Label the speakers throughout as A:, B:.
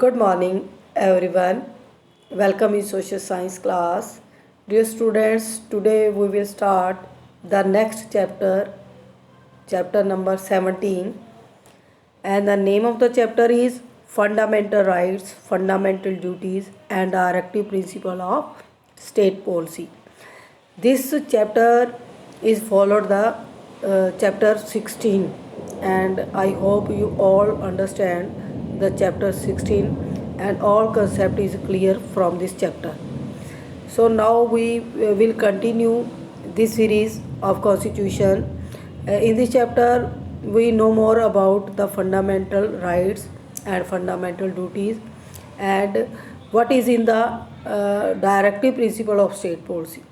A: Good morning, everyone. Welcome in social science class. Dear students, today we will start the next chapter, chapter number 17. And the name of the chapter is Fundamental Rights, Fundamental Duties, and Directive Principle of State Policy. This chapter is followed the chapter 16, and I hope you all understand the chapter 16 and all concept is clear from this chapter. So now we will continue this series of constitution. In this chapter we know more about the fundamental rights and fundamental duties and what is in the directive principle of state policy.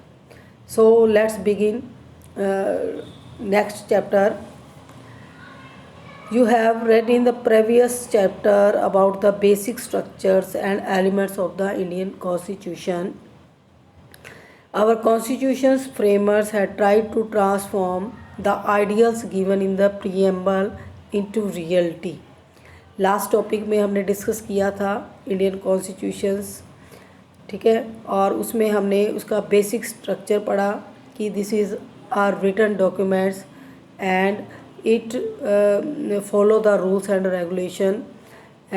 A: So let's begin next chapter. You have read in the previous chapter about the basic structures and elements of the Indian Constitution. Our Constitution's framers had tried to transform the ideals given in the preamble into reality. Last topic में हमने discuss किया था Indian constitutions, ठीक है, और उसमें हमने उसका बेसिक स्ट्रक्चर पढ़ा कि this is our written documents and it follow the rules and regulation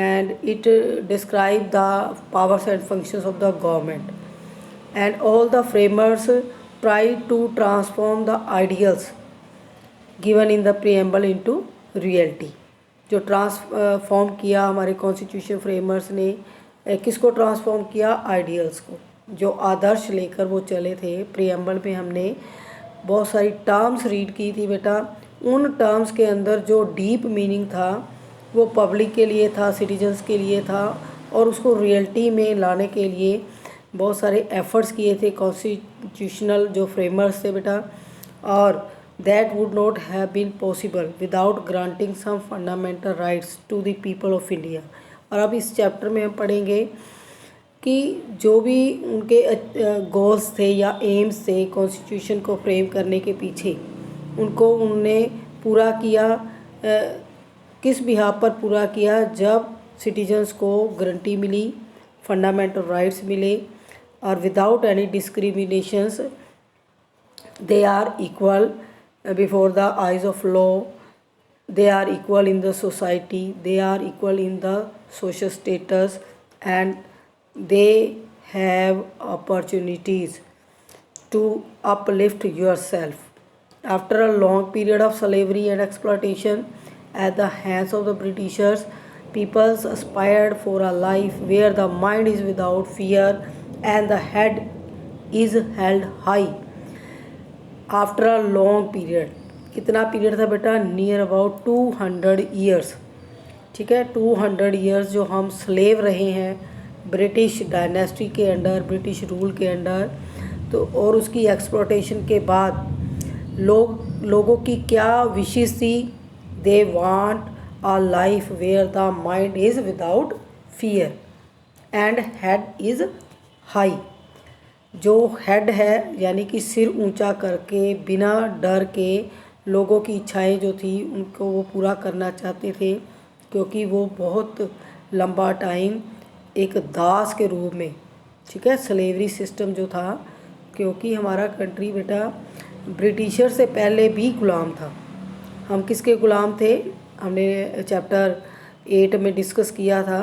A: and it describe the powers and functions of the government, and all the framers try to transform the ideals given in the preamble into reality. जो transform किया हमारे constitution framers ने, किसको transform किया? Ideals को, जो आदर्श लेकर वो चले थे। प्रीएम्बल में हमने बहुत सारी टर्म्स रीड की थी बेटा, उन टर्म्स के अंदर जो डीप मीनिंग था वो पब्लिक के लिए था, सिटीजन्स के लिए था, और उसको रियलिटी में लाने के लिए बहुत सारे एफर्ट्स किए थे कॉन्स्टिट्यूशनल जो फ्रेमर्स थे बेटा, और that would not have been possible without granting some fundamental rights to the people of India. और अब इस चैप्टर में हम पढ़ेंगे कि जो भी उनके गोल्स थे या एम्स थे कॉन्स्टिट्यूशन को फ्रेम करने के पीछे, उनको उनने पूरा किया। किस बिहाफ पर पूरा किया? जब सिटीजन्स को गारंटी मिली, फंडामेंटल राइट्स मिले, और without any discriminations they are equal before the eyes of law, they are equal in the society, they are equal in the social status, and they have opportunities to uplift yourself. After a long period of slavery and exploitation at the hands of the Britishers, peoples aspired for a life where the mind is without fear and the head is held high. After a long period, कितना period था बेटा? Near about 200 years, ठीक है, 200 years जो हम slave रहे हैं British dynasty के अंडर, ब्रिटिश रूल के अंडर, तो और उसकी एक्सप्लॉटेशन के बाद लोगों की क्या विशेष थी? They want a life where the mind is without fear and head is high. जो हेड है यानी कि सिर ऊंचा करके बिना डर के लोगों की इच्छाएं जो थी उनको वो पूरा करना चाहते थे, क्योंकि वो बहुत लंबा टाइम एक दास के रूप में, ठीक है, स्लेवरी सिस्टम जो था, क्योंकि हमारा कंट्री बेटा ब्रिटिशर से पहले भी गुलाम था। हम किसके गुलाम थे? हमने चैप्टर 8 में डिस्कस किया था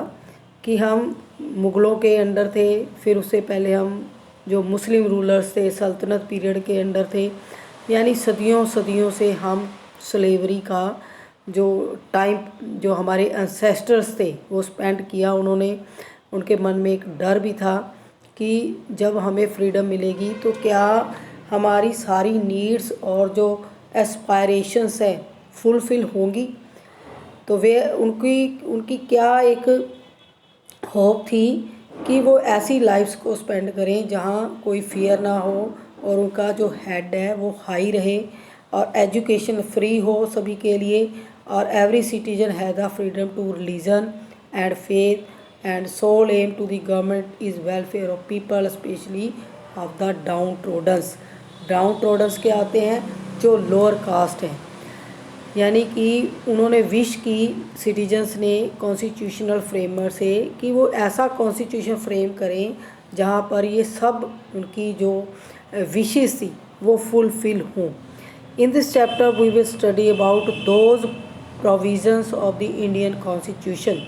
A: कि हम मुग़लों के अंडर थे, फिर उससे पहले हम जो मुस्लिम रूलर्स थे सल्तनत पीरियड के अंडर थे, यानी सदियों सदियों से हम स्लेवरी का जो टाइम जो हमारे एंसेस्टर्स थे वो स्पेंड किया उन्होंने। उनके मन में एक डर भी था कि जब हमें फ्रीडम मिलेगी तो क्या हमारी सारी नीड्स और जो एस्पायरेशंस हैं फुलफ़िल होंगी। तो वे उनकी क्या एक होप थी कि वो ऐसी लाइफ्स को स्पेंड करें जहाँ कोई फियर ना हो और उनका जो हेड है वो हाई रहे और एजुकेशन फ्री हो सभी के लिए, और every citizen has the freedom to religion and faith and sole aim to the government is welfare of people specially of the downtroddens. Downtroddens के आते हैं जो लोअर कास्ट हैं, यानी कि उन्होंने विश की सिटीजन्स ने कॉन्स्टिट्यूशनल फ्रेमर से कि वो ऐसा कॉन्स्टिट्यूशन फ्रेम करें जहाँ पर ये सब उनकी जो विशेस थी वो फुलफिल हों। In this chapter we will study about those provisions of the Indian constitution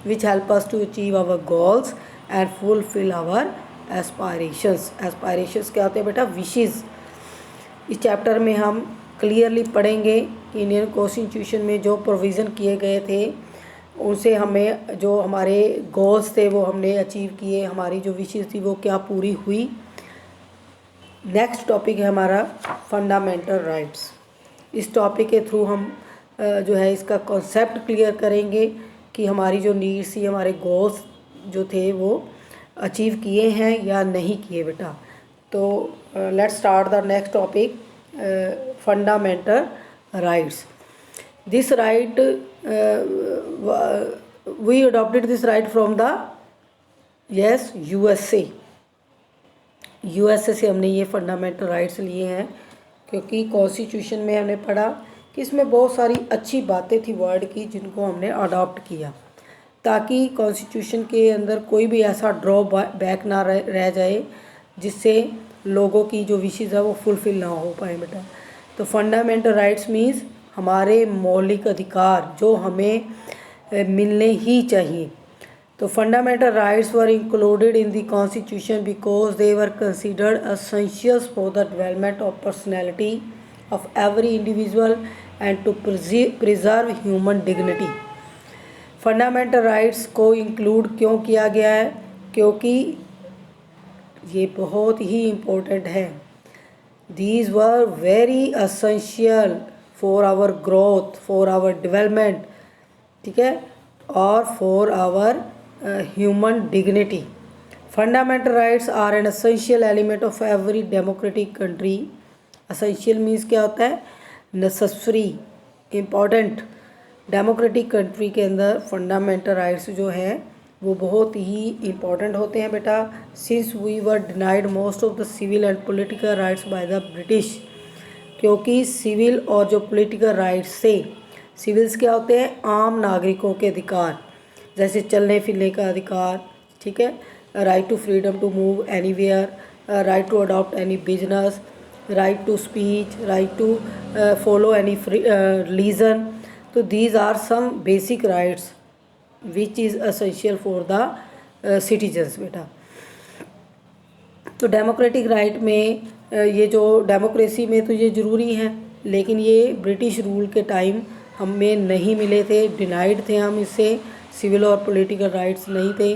A: which help us to achieve our goals and fulfil our aspirations. Aspirations क्या होते हैं बेटा? विशेस। इस चैप्टर में हम क्लियरली पढ़ेंगे कि इंडियन कॉन्स्टिट्यूशन में जो प्रोविज़न किए गए थे उनसे हमें जो हमारे गोल्स थे वो हमने अचीव किए, हमारी जो विशेस थी वो क्या पूरी हुई। नेक्स्ट टॉपिक है हमारा फंडामेंटल राइट्स। इस टॉपिक के थ्रू हम जो है इसका कॉन्सेप्ट क्लियर करेंगे कि हमारी जो नीड्स थी, हमारे गोल्स जो थे वो अचीव किए हैं या नहीं किए बेटा। तो let's start the next topic, fundamental rights. This right we adopted this right from the USA. USA से हमने ये फंडामेंटल राइट्स लिए हैं क्योंकि कॉन्स्टिट्यूशन में हमने पढ़ा कि इसमें बहुत सारी अच्छी बातें थी वर्ड की जिनको हमने अडॉप्ट किया ताकि कॉन्स्टिट्यूशन के अंदर कोई भी ऐसा ड्रॉ बैक ना रह जाए जिससे लोगों की जो विशेस है वो फुलफिल ना हो पाए बेटा। तो फंडामेंटल राइट्स मीन्स हमारे मौलिक अधिकार जो हमें मिलने ही चाहिए। तो fundamental rights were included in the constitution because they were considered essentials for the development of personality of every individual and to preserve human dignity. Fundamental rights को इंक्लूड क्यों किया गया है? क्योंकि ये बहुत ही इम्पोर्टेंट है। These were very essential for our growth, for our development, ठीक है, और for our human dignity. Fundamental rights are an essential element of every democratic country. Essential means क्या होता है? Necessary, important. डेमोक्रेटिक कंट्री के अंदर fundamental rights जो हैं वो बहुत ही इम्पॉर्टेंट होते हैं बेटा। Since we were denied most of the civil and political rights by the British, क्योंकि सिविल और जो पॉलिटिकल राइट्स से, सिविल्स क्या होते हैं? आम नागरिकों के अधिकार, जैसे चलने फिरने का अधिकार, ठीक है, right to freedom to move anywhere, right to adopt any business, right to speech, right to follow any religion. तो these are some basic rights which is essential for the citizens बेटा। तो डेमोक्रेटिक राइट में ये जो democracy में तो ये ज़रूरी है, लेकिन ये ब्रिटिश रूल के टाइम हमें नहीं मिले थे, डिनाइड थे हम इससे। सिविल और पॉलिटिकल राइट्स नहीं थे।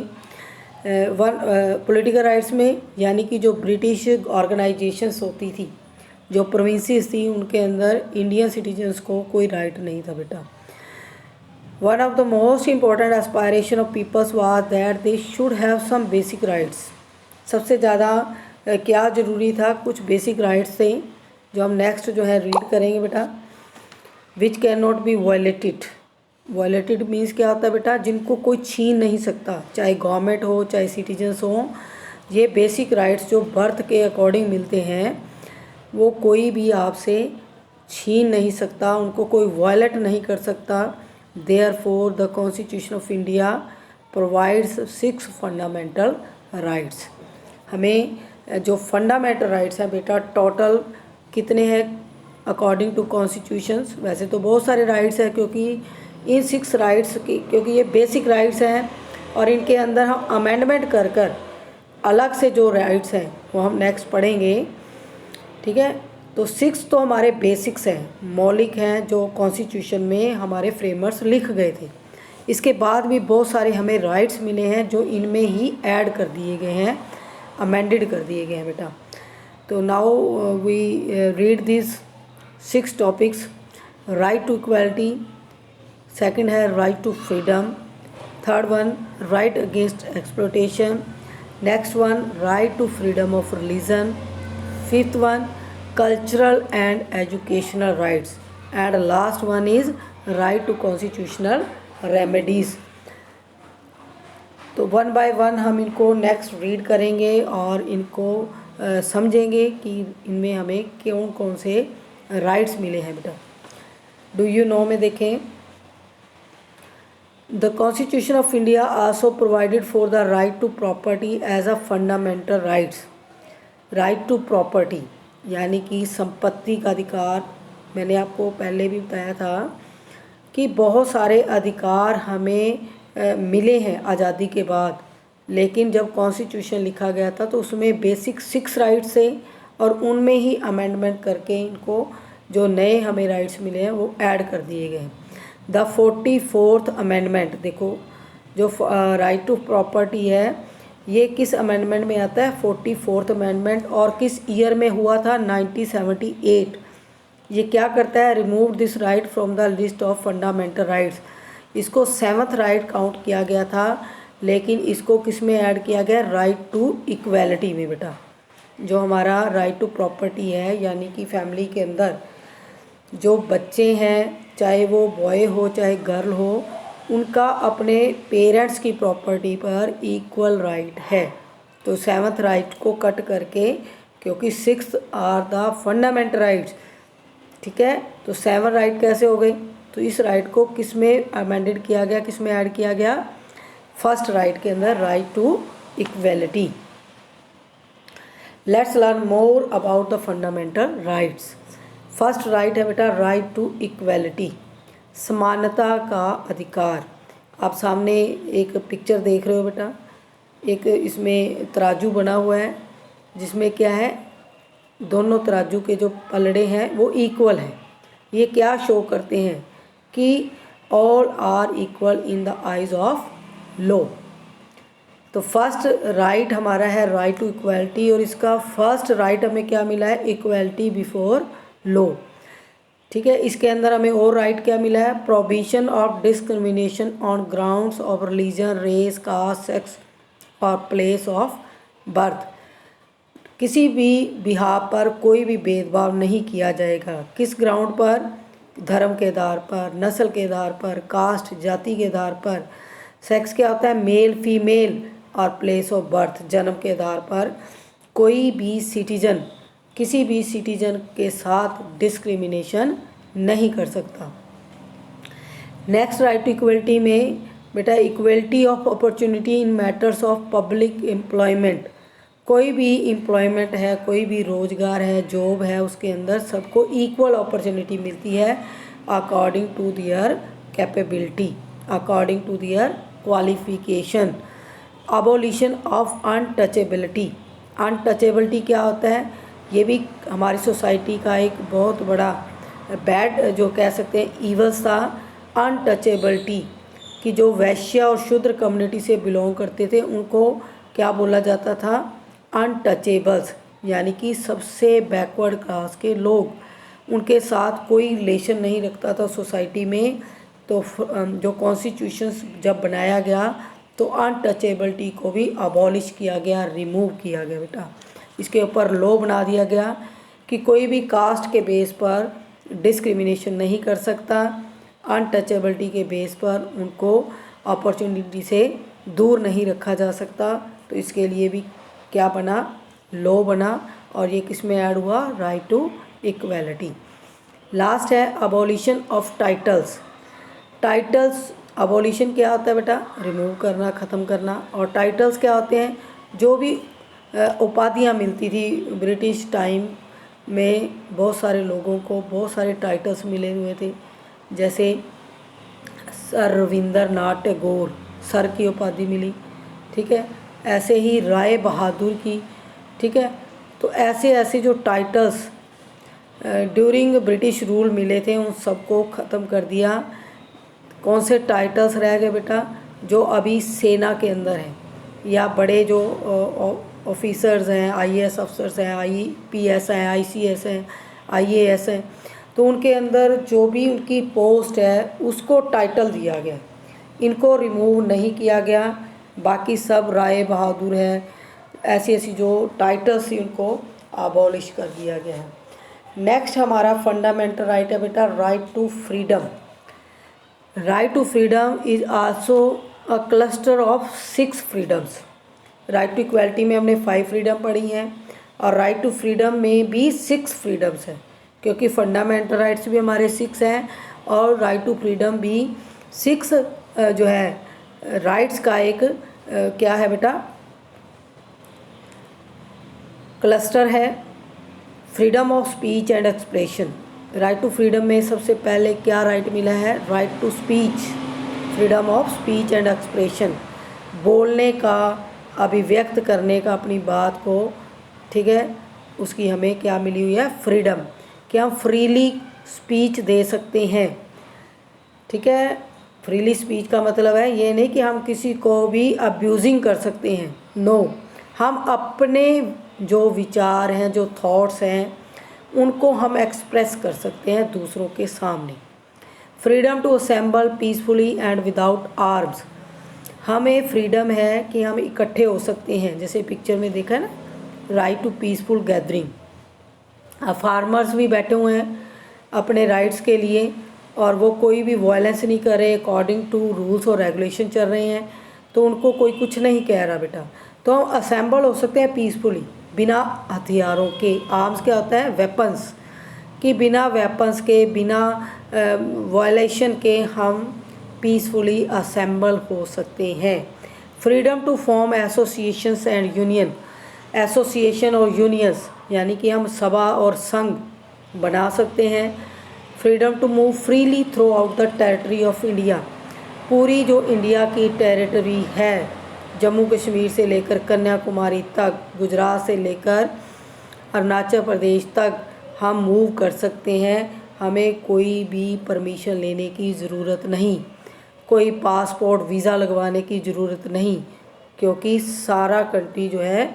A: पॉलिटिकल राइट्स में यानी कि जो ब्रिटिश ऑर्गेनाइजेशंस होती थी, जो प्रोविंसेस थी, उनके अंदर इंडियन सिटीजन्स को कोई राइट नहीं था बेटा। One of the most important aspiration of peoples was that they should have some basic rights. सबसे ज़्यादा क्या ज़रूरी था? कुछ बेसिक राइट्स थे जो हम नेक्स्ट जो है रीड करेंगे बेटा। Which can not be violated. Violated means क्या होता है बेटा? जिनको कोई छीन नहीं सकता, चाहे गवर्नमेंट हो चाहे सिटीजन्स हो। ये बेसिक राइट्स जो बर्थ के अकॉर्डिंग मिलते हैं वो कोई भी आपसे छीन नहीं सकता, उनको कोई वायलेट नहीं कर सकता। Therefore the constitution of India provides 6 fundamental rights. हमें जो फंडामेंटल राइट्स हैं बेटा टोटल कितने हैं अकॉर्डिंग टू कॉन्स्टिट्यूशंस? वैसे तो बहुत सारे राइट्स हैं क्योंकि इन 6 राइट्स की, क्योंकि ये बेसिक राइट्स हैं और इनके अंदर हम अमेंडमेंट कर कर अलग से जो राइट्स हैं वो हम नेक्स्ट पढ़ेंगे, ठीक है। तो 6 तो हमारे बेसिक्स हैं, मौलिक हैं, जो कॉन्स्टिट्यूशन में हमारे फ्रेमर्स लिख गए थे। इसके बाद भी बहुत सारे हमें राइट्स मिले हैं जो इनमें ही ऐड कर दिए गए हैं, अमेंडेड कर दिए गए हैं बेटा। तो now we read this 6 topics. Right to equality, second है right to freedom, third one right against exploitation, next one right to freedom of religion, fifth one cultural and educational rights, and last one is right to constitutional remedies। तो one by one हम इनको next read करेंगे और इनको समझेंगे कि इनमें हमें कौन कौन से राइट्स मिले हैं बेटा। डू यू नो में देखें, the constitution of India also provided for the right to property as a fundamental rights. Right to property यानी कि संपत्ति का अधिकार। मैंने आपको पहले भी बताया था कि बहुत सारे अधिकार हमें मिले हैं आज़ादी के बाद, लेकिन जब कॉन्स्टिट्यूशन लिखा गया था तो उसमें बेसिक 6 राइट्स थे और उनमें ही अमेंडमेंट करके इनको जो नए हमें राइट्स मिले हैं वो ऐड कर दिए गए। द 44th अमेंडमेंट, देखो जो राइट टू प्रॉपर्टी है ये किस अमेंडमेंट में आता है, 44th अमेंडमेंट, और किस ईयर में हुआ था, 1978। ये क्या करता है, remove this right from the list of fundamental rights. इसको 7th राइट काउंट किया गया था, लेकिन इसको किस में ऐड किया गया, राइट टू इक्वेलिटी में। बेटा जो हमारा राइट टू प्रॉपर्टी है यानी कि फैमिली के अंदर जो बच्चे हैं, चाहे वो बॉय हो चाहे गर्ल हो, उनका अपने पेरेंट्स की प्रॉपर्टी पर इक्वल राइट है। तो 7th राइट को कट करके, क्योंकि 6th are the fundamental rights, ठीक है, तो 7 राइट कैसे हो गई, तो इस राइट को किस में अमेंडेड किया गया, किस में ऐड किया गया, 1st राइट के अंदर, right to equality. Let's learn more about the fundamental rights. 1st right है बेटा राइट टू इक्वेलिटी, समानता का अधिकार। आप सामने एक पिक्चर देख रहे हो बेटा, एक इसमें तराजू बना हुआ है जिसमें क्या है, दोनों तराजू के जो पलड़े हैं वो इक्वल हैं। ये क्या शो करते हैं कि all are equal in the eyes of law. तो 1st राइट हमारा है राइट टू इक्वलिटी, और इसका 1st राइट हमें क्या मिला है, इक्वलिटी बिफोर लॉ। ठीक है, इसके अंदर हमें और राइट क्या मिला है, prohibition of discrimination on grounds of religion, race, caste, sex और प्लेस ऑफ बर्थ। किसी भी बिहाफ पर कोई भी भेदभाव नहीं किया जाएगा। किस ग्राउंड पर, धर्म के आधार पर, नस्ल के आधार पर, कास्ट जाति के आधार पर, सेक्स क्या होता है, मेल फीमेल, और प्लेस ऑफ बर्थ जन्म के आधार पर कोई भी सिटीजन किसी भी सिटीजन के साथ डिस्क्रिमिनेशन नहीं कर सकता। नेक्स्ट राइट टू इक्वलिटी में बेटा equality of opportunity in matters of public employment. कोई भी एम्प्लॉयमेंट है, कोई भी रोज़गार है, जॉब है, उसके अंदर सबको इक्वल अपॉर्चुनिटी मिलती है according to their capability, according to their qualification. Abolition of untouchability. Untouchability क्या होता है, ये भी हमारी सोसाइटी का एक बहुत बड़ा बैड जो कह सकते हैं ईवल्स था। अनटचेबिलिटी कि जो वैश्य और शूद्र कम्युनिटी से बिलोंग करते थे उनको क्या बोला जाता था, अनटचेबल्स, यानी कि सबसे बैकवर्ड क्लास के लोग, उनके साथ कोई रिलेशन नहीं रखता था सोसाइटी में। तो जो कॉन्स्टिट्यूशन जब बनाया गया तो अनटचेबिलिटी को भी अबॉलिश किया गया, रिमूव किया गया बेटा। इसके ऊपर लॉ बना दिया गया कि कोई भी कास्ट के बेस पर डिस्क्रिमिनेशन नहीं कर सकता, अनटचेबिलिटी के बेस पर उनको अपॉर्चुनिटी से दूर नहीं रखा जा सकता। तो इसके लिए भी क्या बना, लॉ बना, और ये किस में ऐड हुआ, राइट टू इक्वेलिटी। लास्ट है abolition of titles. Titles abolition क्या होता है बेटा, रिमूव करना, ख़त्म करना। और टाइटल्स क्या होते हैं, जो भी उपाधियाँ मिलती थी ब्रिटिश टाइम में, बहुत सारे लोगों को बहुत सारे टाइटल्स मिले हुए थे, जैसे सर रविंद्रनाथ टैगोर, सर की उपाधि मिली, ठीक है, ऐसे ही राय बहादुर की, ठीक है। तो ऐसे ऐसे जो टाइटल्स ड्यूरिंग ब्रिटिश रूल मिले थे उन सबको ख़त्म कर दिया। कौन से टाइटल्स रह गए बेटा, जो अभी सेना के अंदर हैं या बड़े जो ऑफिसर्स हैं, आईएएस अफसर्स हैं, आईपीएस हैं, आईसीएस हैं, आईएएस हैं, तो उनके अंदर जो भी उनकी पोस्ट है उसको टाइटल दिया गया, इनको रिमूव नहीं किया गया। बाकी सब राय बहादुर है, ऐसी ऐसी जो टाइटल्स थी उनको अबॉलिश कर दिया गया है। नेक्स्ट हमारा फंडामेंटल राइट है बेटा right to freedom. Right to freedom is also a cluster of 6 freedoms. Right to equality में हमने 5 फ्रीडम पढ़ी हैं और राइट टू फ्रीडम में भी 6 फ्रीडम्स हैं, क्योंकि फंडामेंटल राइट्स भी हमारे 6 हैं और राइट टू फ्रीडम भी 6 जो है राइट्स का एक क्या है बेटा, क्लस्टर है। Freedom of speech and expression, right to freedom में सबसे पहले क्या राइट मिला है, right to speech, freedom of speech and expression, बोलने का, अभिव्यक्त करने का अपनी बात को, ठीक है, उसकी हमें क्या मिली हुई है, फ्रीडम, कि हम फ्रीली स्पीच दे सकते हैं। ठीक है, फ्रीली स्पीच का मतलब है ये नहीं कि हम किसी को भी अब्यूजिंग कर सकते हैं, नो, हम अपने जो विचार हैं, जो थॉट्स हैं, उनको हम एक्सप्रेस कर सकते हैं दूसरों के सामने। Freedom to assemble peacefully and without arms, हमें फ्रीडम है कि हम इकट्ठे हो सकते हैं, जैसे पिक्चर में देखा है ना, राइट टू पीसफुल गैदरिंग। अब फार्मर्स भी बैठे हुए हैं अपने राइट्स के लिए, और वो कोई भी वायलेंस नहीं कर रहे, अकॉर्डिंग टू रूल्स और रेगुलेशन चल रहे हैं, तो उनको कोई कुछ नहीं कह रहा बेटा। तो हम असेंबल हो सकते हैं पीसफुली, बिना हथियारों के। आर्म्स क्या होता है, वेपन्स, कि बिना वेपन्स के, बिना वायलेशन के हम पीसफुली असेंबल हो सकते हैं। Freedom to form associations and union, association और यूनियंस यानी कि हम सभा और संघ बना सकते हैं। Freedom to move freely throughout the territory of India, पूरी जो इंडिया की टेरिटरी है, जम्मू कश्मीर से लेकर कन्याकुमारी तक, गुजरात से लेकर अरुणाचल प्रदेश तक हम मूव कर सकते हैं। हमें कोई भी परमिशन लेने की ज़रूरत नहीं, कोई पासपोर्ट वीज़ा लगवाने की ज़रूरत नहीं, क्योंकि सारा कंट्री जो है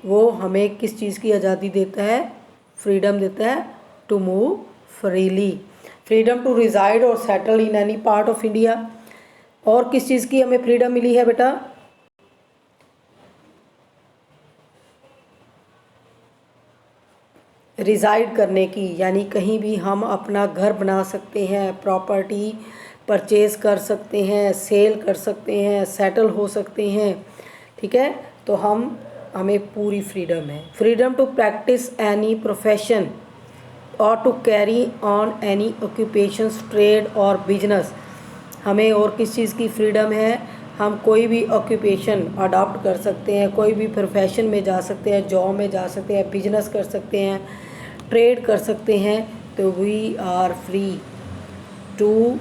A: वो हमें किस चीज़ की आज़ादी देता है, फ्रीडम देता है to move freely. Freedom to reside और settle in any part of India, और किस चीज़ की हमें फ्रीडम मिली है बेटा, रिज़ाइड करने की, यानी कहीं भी हम अपना घर बना सकते हैं, प्रॉपर्टी परचेज़ कर सकते हैं, सेल कर सकते हैं, सेटल हो सकते हैं। ठीक है, तो हमें पूरी फ्रीडम है। Freedom to practice any profession और to carry on any occupations, trade और बिजनेस, हमें और किस चीज़ की फ्रीडम है, हम कोई भी ऑक्यूपेशन अडॉप्ट कर सकते हैं, कोई भी प्रोफेशन में जा सकते हैं, जॉब में जा सकते हैं, बिजनेस कर सकते हैं, ट्रेड कर सकते हैं। तो we are free to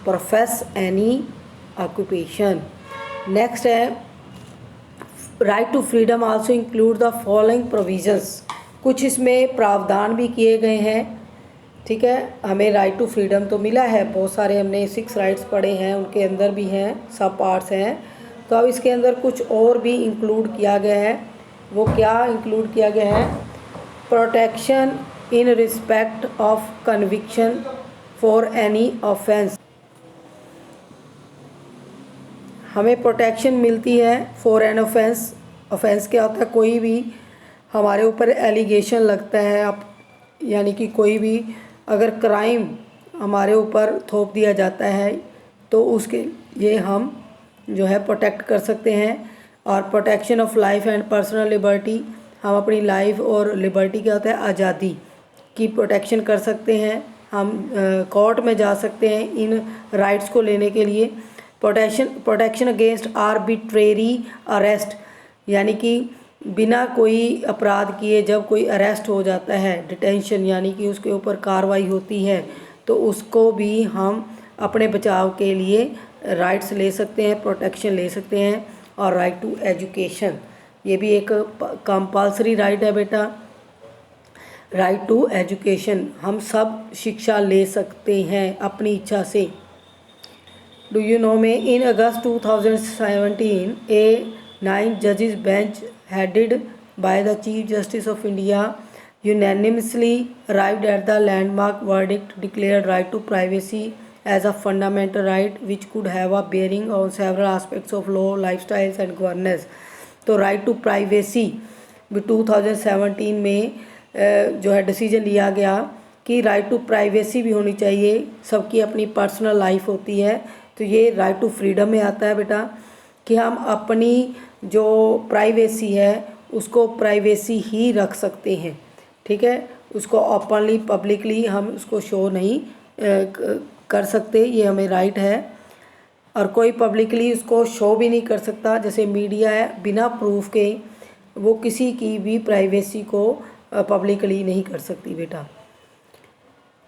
A: profess any occupation. Next है right to freedom also include the following provisions, कुछ इसमें प्रावधान भी किए गए हैं। ठीक है, हमें राइट टू फ्रीडम तो मिला है, बहुत सारे हमने 6 राइट्स पढ़े हैं, उनके अंदर भी हैं, सब पार्ट्स हैं। तो अब इसके अंदर कुछ और भी इंक्लूड किया गया है। वो क्या इंक्लूड किया गया है, protection in respect of conviction for any offence, हमें प्रोटेक्शन मिलती है फॉर एन ऑफेंस। ऑफेंस क्या होता है, कोई भी हमारे ऊपर एलिगेशन लगता है, आप यानी कि कोई भी अगर क्राइम हमारे ऊपर थोप दिया जाता है तो उसके लिए हम जो है प्रोटेक्ट कर सकते हैं। और protection of life and personal liberty, हम अपनी लाइफ और लिबर्टी क्या होता है, आज़ादी की प्रोटेक्शन कर सकते हैं। हम कोर्ट में जा सकते हैं इन राइट्स को लेने के लिए। प्रोटेक्शन अगेंस्ट आर्बिट्रेरी अरेस्ट, यानी कि बिना कोई अपराध किए जब कोई अरेस्ट हो जाता है, डिटेंशन यानी कि उसके ऊपर कार्रवाई होती है, तो उसको भी हम अपने बचाव के लिए राइट्स ले सकते हैं, प्रोटेक्शन ले सकते हैं। और राइट टू एजुकेशन, ये भी एक कंपल्सरी राइट है बेटा, राइट टू एजुकेशन, हम सब शिक्षा ले सकते हैं अपनी इच्छा से। डू यू नो में इन अगस्त 2017 ए 9 judges bench headed by the Chief Justice of India unanimously arrived at the landmark verdict declared right to privacy as a fundamental right which could have a bearing on several aspects of law, lifestyles and governance। तो right to privacy 2017 में जो है decision लिया गया कि right to privacy भी होनी चाहिए, सबकी अपनी पर्सनल लाइफ होती है। तो ये राइट टू फ्रीडम में आता है बेटा, कि हम अपनी जो प्राइवेसी है उसको प्राइवेसी ही रख सकते हैं। ठीक है, उसको ओपनली पब्लिकली हम उसको शो नहीं कर सकते, ये हमें राइट है। और कोई पब्लिकली उसको शो भी नहीं कर सकता, जैसे मीडिया है, बिना प्रूफ के वो किसी की भी प्राइवेसी को पब्लिकली नहीं कर सकती बेटा।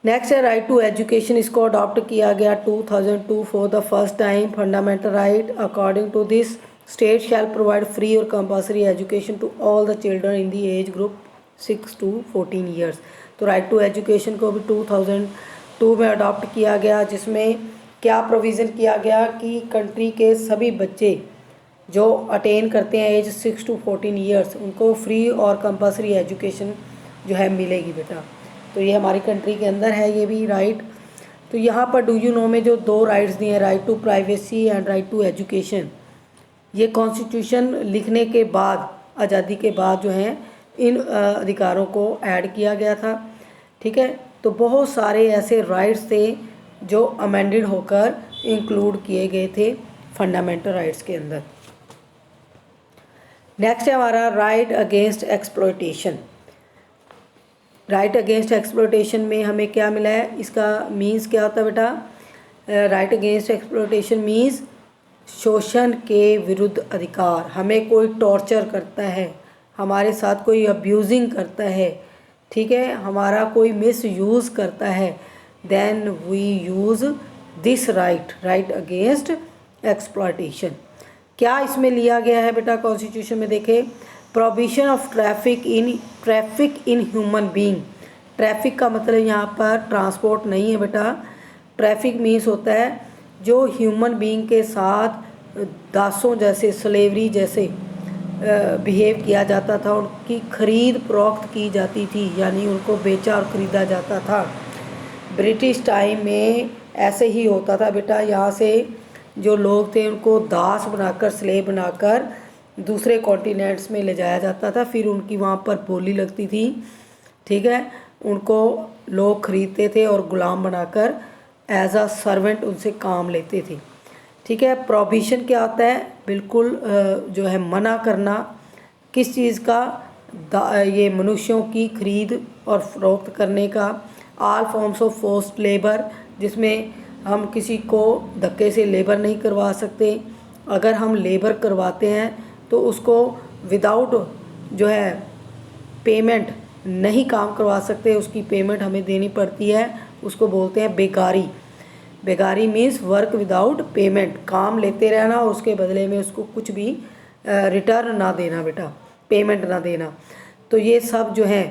A: नेक्स्ट है राइट टू एजुकेशन, इसको अडॉप्ट किया गया 2002 for the first time. Fundamental right according to this state shall provide free और compulsory education to all the children in the age group 6 to 14 years. तो राइट टू एजुकेशन को भी 2002 में adopt किया गया, जिसमें क्या प्रोविज़न किया गया कि कंट्री के सभी बच्चे जो अटेन करते हैं एज 6 to 14 ईयर्स, उनको फ्री और कंपल्सरी एजुकेशन जो है मिलेगी बेटा। तो ये हमारी कंट्री के अंदर है ये भी राइट। तो यहाँ पर डू यू नो में जो दो राइट्स दिए हैं, right to privacy and right to education, ये कॉन्स्टिट्यूशन लिखने के बाद, आज़ादी के बाद जो है इन अधिकारों को ऐड किया गया था। ठीक है, तो बहुत सारे ऐसे राइट्स थे जो अमेंडेड होकर इंक्लूड किए गए थे फंडामेंटल राइट्स के अंदर। नेक्स्ट है हमारा right against exploitation. Right against exploitation में हमें क्या मिला है, इसका मीन्स क्या होता है बेटा। राइट अगेंस्ट एक्सप्लॉयटेशन मीन्स शोषण के विरुद्ध अधिकार। हमें कोई टॉर्चर करता है, हमारे साथ कोई अब्यूजिंग करता है, ठीक है, हमारा कोई मिस यूज़ करता है, then we use this right, right against exploitation. क्या इसमें लिया गया है बेटा कॉन्स्टिट्यूशन में, देखें, prohibition of traffic in human being. Traffic का मतलब यहाँ पर ट्रांसपोर्ट नहीं है बेटा। ट्रैफिक मीन्स होता है जो ह्यूमन बीइंग के साथ दासों जैसे, स्लेवरी जैसे बिहेव किया जाता था, उनकी खरीद फरोख्त की जाती थी, यानी उनको बेचा और ख़रीदा जाता था। ब्रिटिश टाइम में ऐसे ही होता था बेटा। यहाँ से जो लोग थे उनको दास बनाकर, स्लेव बनाकर दूसरे कॉन्टिनेंट्स में ले जाया जाता था, फिर उनकी वहाँ पर बोली लगती थी, ठीक है, उनको लोग ख़रीदते थे और ग़ुलाम बनाकर एज अ सर्वेंट उनसे काम लेते थे। ठीक है, प्रोहिबिशन क्या होता है, बिल्कुल जो है मना करना किस चीज़ का, ये मनुष्यों की खरीद और फरोख्त करने का। All forms of forced labour, जिसमें हम किसी को धक्के से लेबर नहीं करवा सकते। अगर हम लेबर करवाते हैं तो उसको विदाउट जो है पेमेंट नहीं काम करवा सकते, उसकी पेमेंट हमें देनी पड़ती है, उसको बोलते हैं बेकारी। बेकारी मीन्स वर्क विदाउट पेमेंट, काम लेते रहना और उसके बदले में उसको कुछ भी रिटर्न ना देना बेटा, पेमेंट ना देना। तो ये सब जो है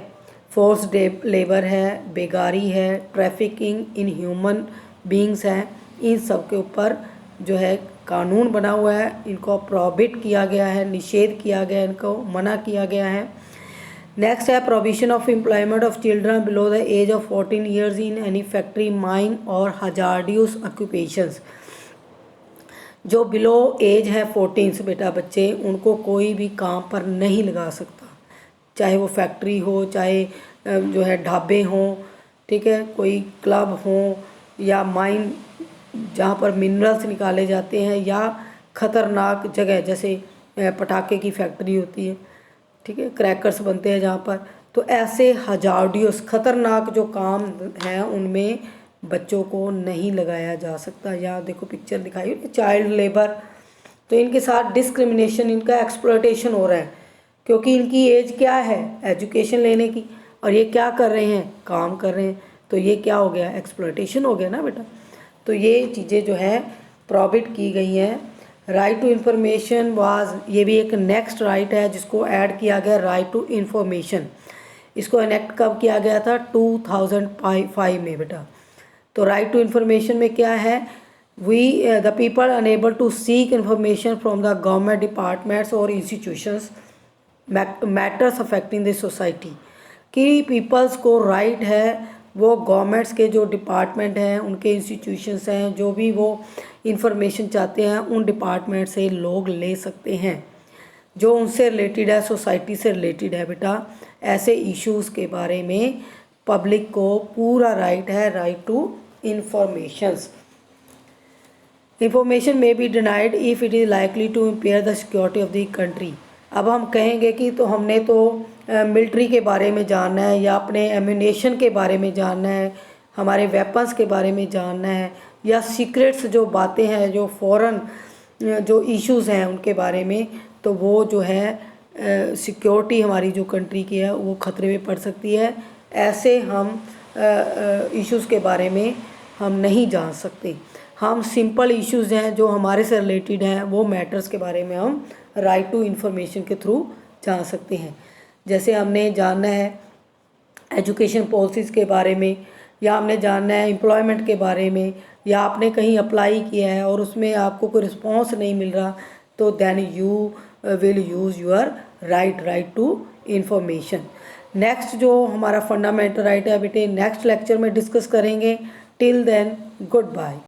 A: फोर्स लेबर है, बेगारी है, ट्रैफिकिंग इन ह्यूमन बीइंग्स हैं, इन सब के ऊपर जो है कानून बना हुआ है, इनको प्रोहिबिट किया गया है, निषेध किया गया है, इनको मना किया गया है। नेक्स्ट है prohibition of employment of children below the age of 14 years in any factory, mine और हजार्डियस ऑक्यूपेशंस। जो बिलो एज है 14 बेटा बच्चे, उनको कोई भी काम पर नहीं लगा सकता, चाहे वो फैक्ट्री हो, चाहे जो है ढाबे हों, ठीक है, कोई क्लब हो, या माइन जहाँ पर मिनरल्स निकाले जाते हैं, या ख़तरनाक जगह जैसे पटाखे की फैक्ट्री होती है, ठीक है, क्रैकर्स बनते हैं जहाँ पर। तो ऐसे हजार्डियस ख़तरनाक जो काम हैं उनमें बच्चों को नहीं लगाया जा सकता। यहाँ देखो पिक्चर दिखाई है, चाइल्ड लेबर। तो इनके साथ डिस्क्रिमिनेशन, इनका एक्सप्लॉयटेशन हो रहा है, क्योंकि इनकी एज क्या है एजुकेशन लेने की, और ये क्या कर रहे हैं, काम कर रहे हैं। तो ये क्या हो गया, एक्सप्लॉयटेशन हो गया ना बेटा। तो ये चीज़ें जो है प्रोहिबिट की गई हैं। राइट टू इन्फॉर्मेशन वाज, ये भी एक नेक्स्ट राइट है जिसको ऐड किया गया, राइट टू इन्फॉर्मेशन। इसको इनेक्ट कब किया गया था, 2005 में बेटा। तो राइट टू इन्फॉर्मेशन में क्या है, we the people enable to seek information from the government departments और institutions matters affecting the society. कि पीपल्स को राइट है वो गवर्नमेंट्स के जो डिपार्टमेंट हैं, उनके इंस्टीट्यूशंस हैं, जो भी वो इंफॉर्मेशन चाहते हैं उन डिपार्टमेंट से लोग ले सकते हैं, जो उनसे रिलेटेड है, सोसाइटी से रिलेटेड है बेटा। ऐसे इश्यूज़ के बारे में पब्लिक को पूरा राइट है, राइट टू इंफॉर्मेशंस। इंफॉर्मेशन में be denied if it is likely to impair the security of the country. अब हम कहेंगे कि तो हमने तो मिलिट्री के बारे में जानना है या अपने एम्यूनेशन के बारे में जानना है, हमारे वेपन्स के बारे में जानना है, या सीक्रेट्स जो बातें हैं, जो फॉरेन जो इश्यूज़ हैं उनके बारे में, तो वो जो है सिक्योरिटी हमारी जो कंट्री की है वो ख़तरे में पड़ सकती है। ऐसे हम इश्यूज़ के बारे में हम नहीं जान सकते। हम सिंपल इश्यूज़ हैं जो हमारे से रिलेटेड हैं, वो मैटर्स के बारे में हम राइट टू इन्फॉर्मेशन के थ्रू जान सकते हैं। जैसे हमने जानना है एजुकेशन पॉलिसीज़ के बारे में, या हमने जानना है एम्प्लॉयमेंट के बारे में, या आपने कहीं अप्लाई किया है और उसमें आपको कोई रिस्पॉन्स नहीं मिल रहा, तो then you will use your right to information. Next जो हमारा फंडामेंटल राइट है बेटे नेक्स्ट लेक्चर में डिस्कस करेंगे। Till then good bye.